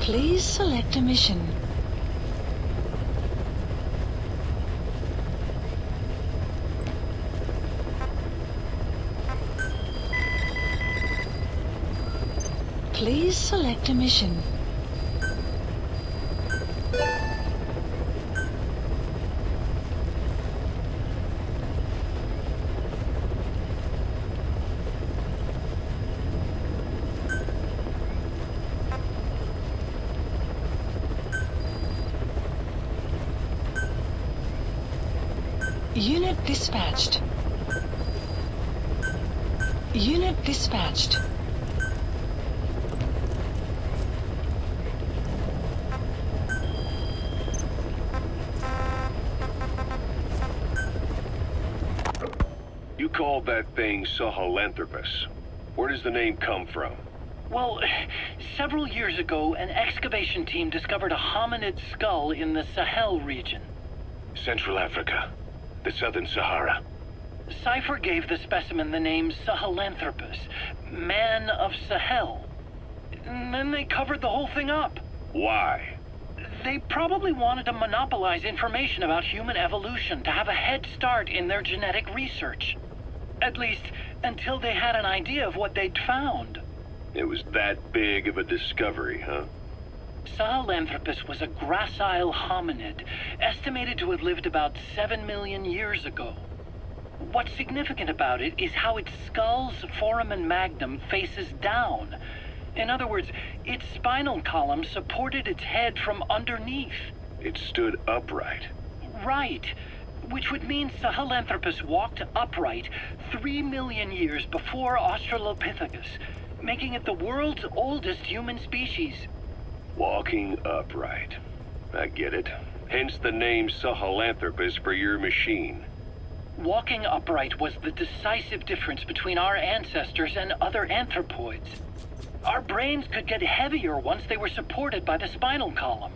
Please select a mission. Please select a mission. Unit dispatched. Unit dispatched. You called that thing Sahelanthropus. Where does the name come from? Well, several years ago, an excavation team discovered a hominid skull in the Sahel region. Central Africa. The Southern Sahara. Cypher gave the specimen the name Sahelanthropus, Man of Sahel. And then they covered the whole thing up. Why? They probably wanted to monopolize information about human evolution to have a head start in their genetic research. At least, until they had an idea of what they'd found. It was that big of a discovery, huh? Sahelanthropus was a gracile hominid, estimated to have lived about 7 million years ago. What's significant about it is how its skull's foramen magnum faces down. In other words, its spinal column supported its head from underneath. It stood upright. Right. Which would mean Sahelanthropus walked upright 3 million years before Australopithecus, making it the world's oldest human species. Walking upright. I get it. Hence the name Sahelanthropus for your machine. Walking upright was the decisive difference between our ancestors and other anthropoids. Our brains could get heavier once they were supported by the spinal column.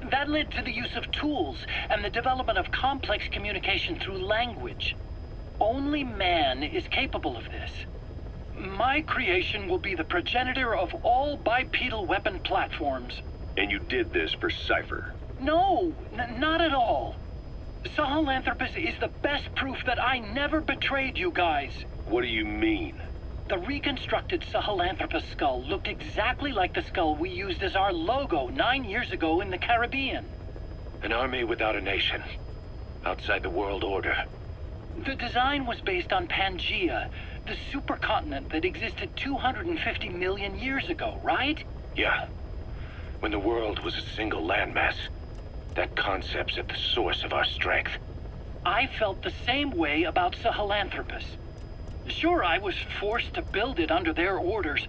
That led to the use of tools and the development of complex communication through language. Only man is capable of this. My creation will be the progenitor of all bipedal weapon platforms. And you did this for Cypher? No, not at all. Sahelanthropus is the best proof that I never betrayed you guys. What do you mean? The reconstructed Sahelanthropus skull looked exactly like the skull we used as our logo 9 years ago in the Caribbean. An army without a nation. Outside the world order. The design was based on Pangaea, the supercontinent that existed 250 million years ago, right? Yeah. When the world was a single landmass. That concept's at the source of our strength. I felt the same way about Sahelanthropus. Sure, I was forced to build it under their orders,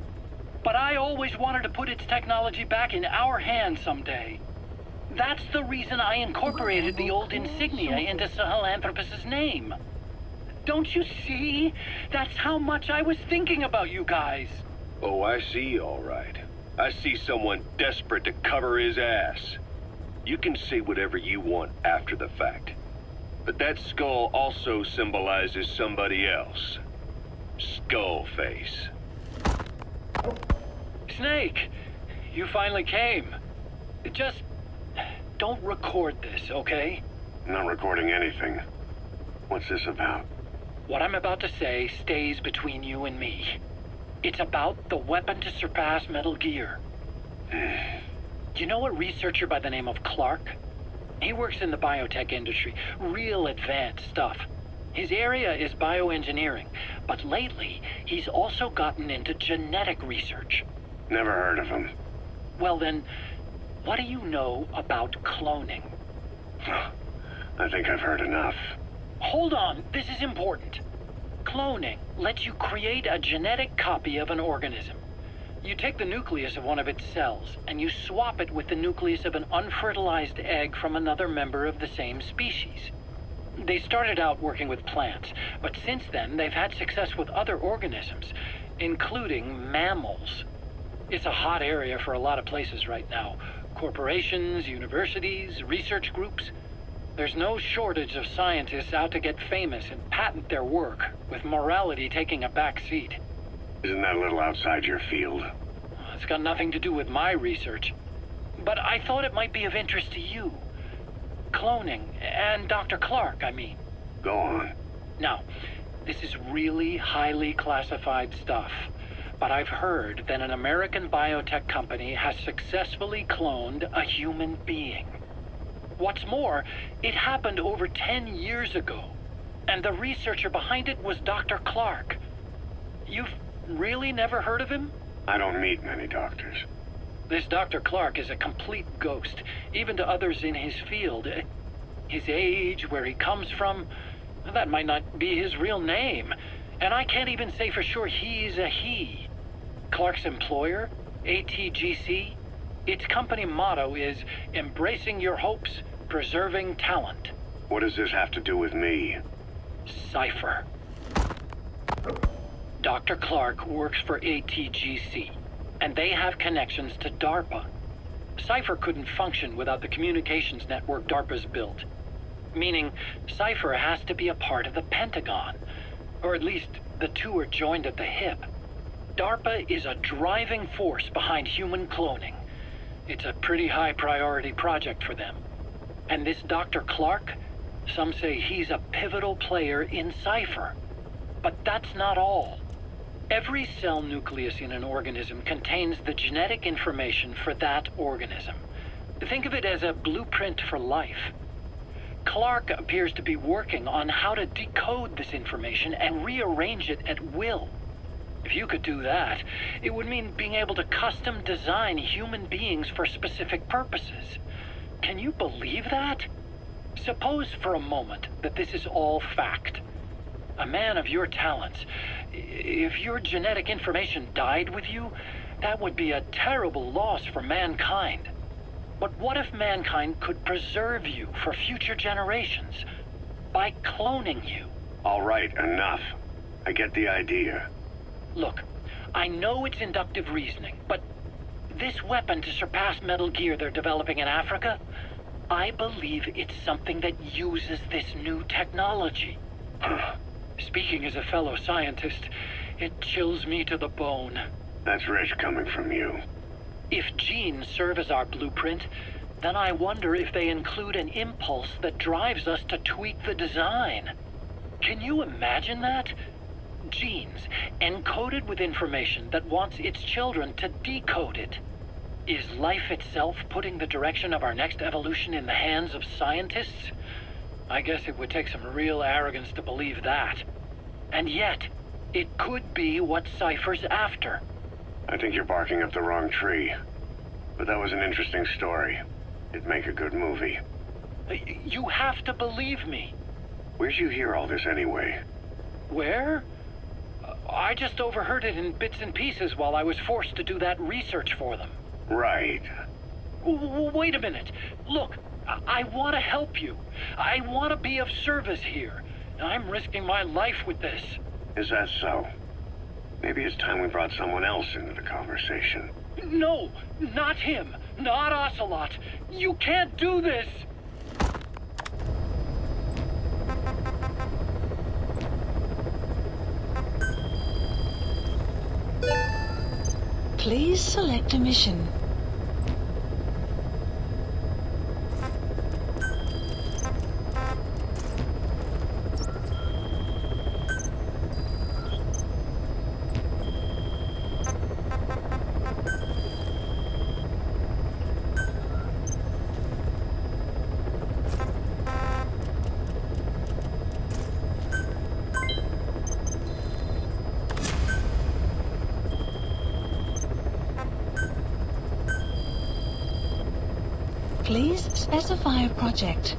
but I always wanted to put its technology back in our hands someday. That's the reason I incorporated the old insignia into Sahelanthropus's name. Don't you see? That's how much I was thinking about you guys. Oh, I see, all right. I see someone desperate to cover his ass. You can say whatever you want after the fact. But that skull also symbolizes somebody else. Skullface. Snake, you finally came. Just don't record this, okay? Not recording anything. What's this about? What I'm about to say stays between you and me. It's about the weapon to surpass Metal Gear. You know a researcher by the name of Clark? He works in the biotech industry, real advanced stuff. His area is bioengineering, but lately he's also gotten into genetic research. Never heard of him. Well then, what do you know about cloning? I think I've heard enough. Hold on, this is important. Cloning lets you create a genetic copy of an organism. You take the nucleus of one of its cells, and you swap it with the nucleus of an unfertilized egg from another member of the same species. They started out working with plants, but since then they've had success with other organisms, including mammals. It's a hot area for a lot of places right now. Corporations, universities, research groups. There's no shortage of scientists out to get famous and patent their work, with morality taking a back seat. Isn't that a little outside your field? It's got nothing to do with my research. but I thought it might be of interest to you. Cloning, and Dr. Clark, I mean. Go on. Now, this is really highly classified stuff, but I've heard that an American biotech company has successfully cloned a human being. What's more, it happened over 10 years ago, and the researcher behind it was Dr. Clark. You've really never heard of him? I don't meet many doctors. This Dr. Clark is a complete ghost, even to others in his field. His age, where he comes from, that might not be his real name. And I can't even say for sure he's a he. Clark's employer, ATGC, its company motto is embracing your hopes, preserving talent. What does this have to do with me? Cypher. Dr. Clark works for ATGC, and they have connections to DARPA. Cypher couldn't function without the communications network DARPA's built. Meaning, Cypher has to be a part of the Pentagon. Or at least, the two are joined at the hip. DARPA is a driving force behind human cloning. It's a pretty high priority project for them. And this Dr. Clark, some say he's a pivotal player in Cypher. But that's not all. Every cell nucleus in an organism contains the genetic information for that organism. Think of it as a blueprint for life. Clark appears to be working on how to decode this information and rearrange it at will. If you could do that, it would mean being able to custom design human beings for specific purposes. Can you believe that? Suppose for a moment that this is all fact. A man of your talents, if your genetic information died with you, that would be a terrible loss for mankind. But what if mankind could preserve you for future generations by cloning you? All right, enough. I get the idea. Look, I know it's inductive reasoning, but this weapon to surpass Metal Gear they're developing in Africa, I believe it's something that uses this new technology. Speaking as a fellow scientist, it chills me to the bone. That's rich coming from you. If genes serve as our blueprint, then I wonder if they include an impulse that drives us to tweak the design. Can you imagine that? Genes, encoded with information that wants its children to decode it. Is life itself putting the direction of our next evolution in the hands of scientists? I guess it would take some real arrogance to believe that. And yet, it could be what Cypher's after. I think you're barking up the wrong tree. But that was an interesting story. It'd make a good movie. You have to believe me. Where'd you hear all this anyway? Where? I just overheard it in bits and pieces while I was forced to do that research for them. Right. Wait a minute. Look, I want to help you. I want to be of service here. I'm risking my life with this. Is that so? Maybe it's time we brought someone else into the conversation. No, not him. Not Ocelot. You can't do this. Please select a mission. Please specify a project.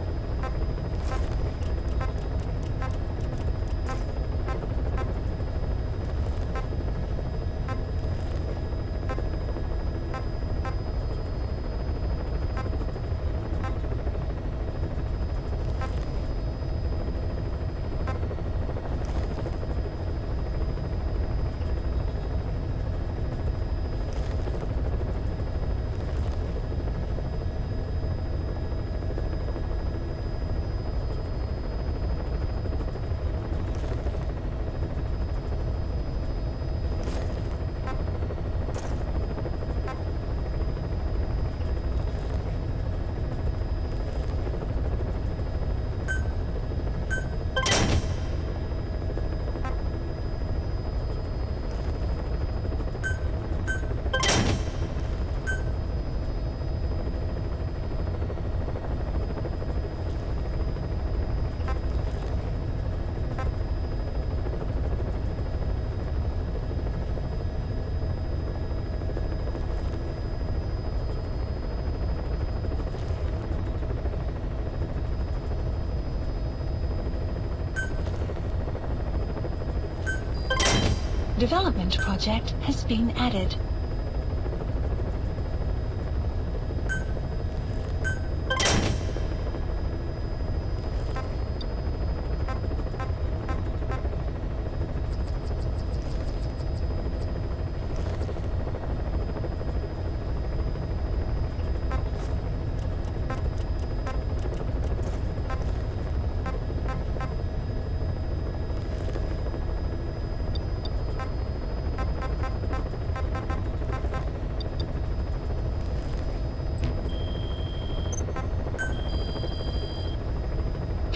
development project has been added.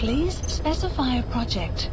Please specify a project.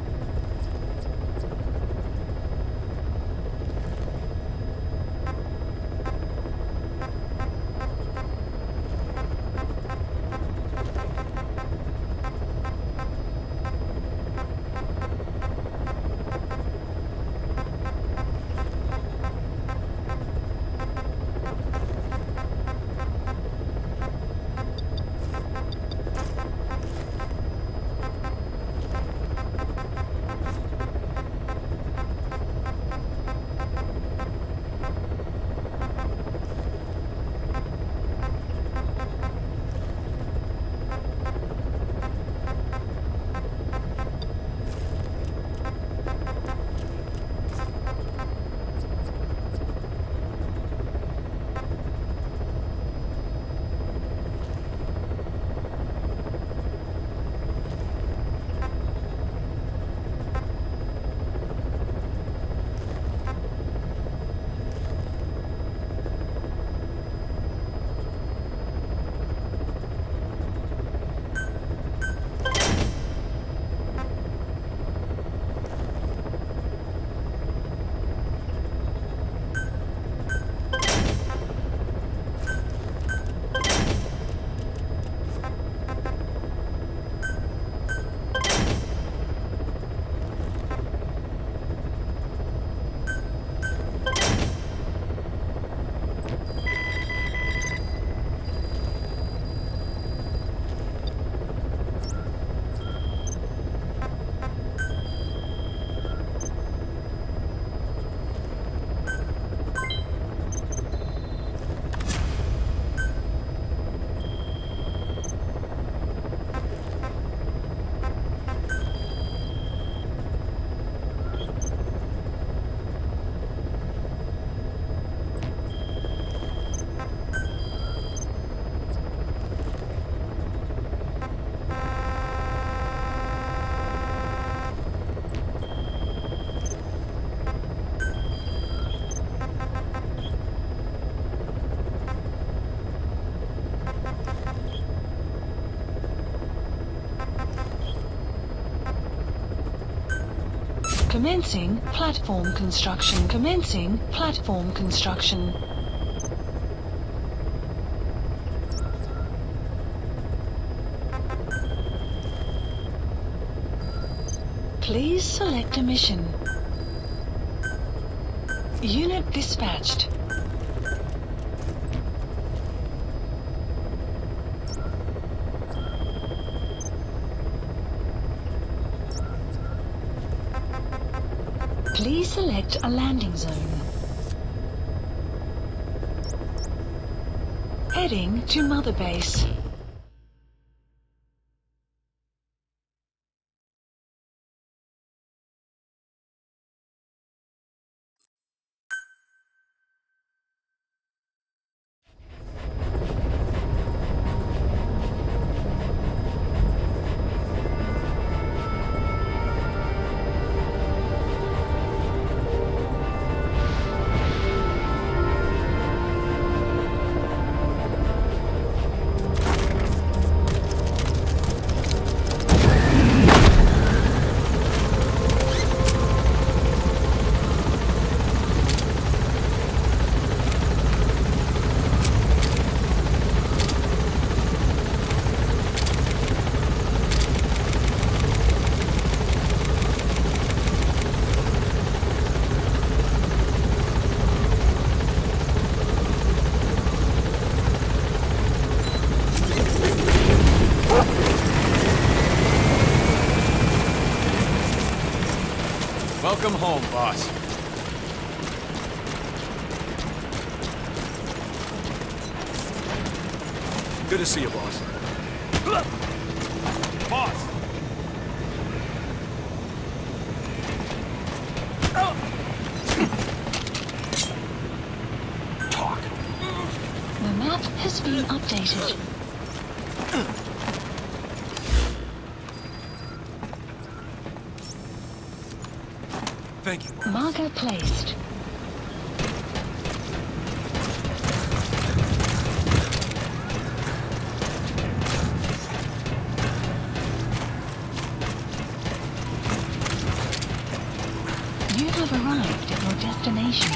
Commencing platform construction. Commencing platform construction. Please select a mission. Unit dispatched. Please select a landing zone. Heading to Mother Base. Welcome home, boss. Good to see you, boss. Boss! Talk. The map has been updated. Thank you, boss. Marker placed. You have arrived at your destination.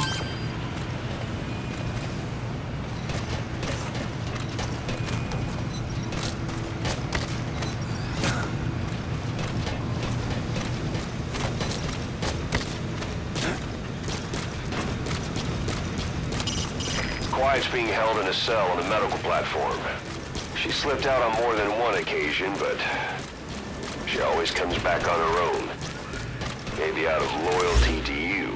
Quiet's being held in a cell on the medical platform. She slipped out on more than one occasion, but she always comes back on her own. Maybe out of loyalty to you.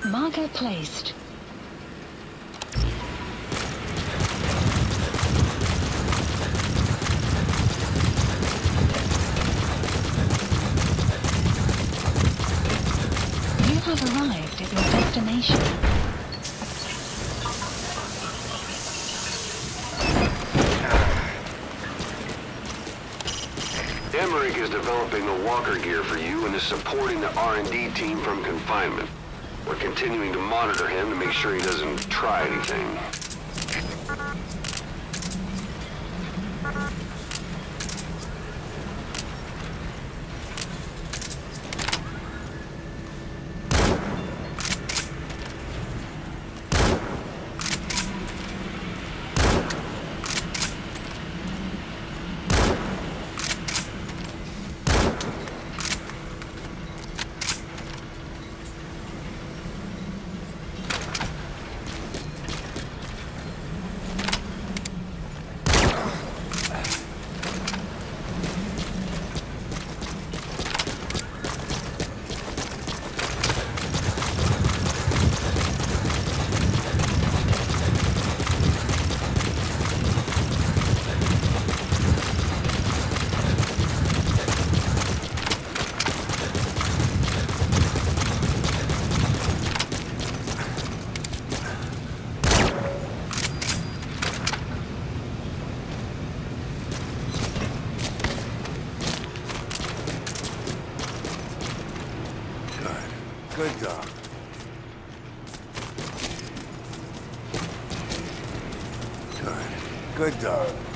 Marker placed. You have arrived at your destination. Emmerich is developing the walker gear for you and is supporting the R&D team from confinement. We're continuing to monitor him to make sure he doesn't try anything. Good dog. Good. Good dog.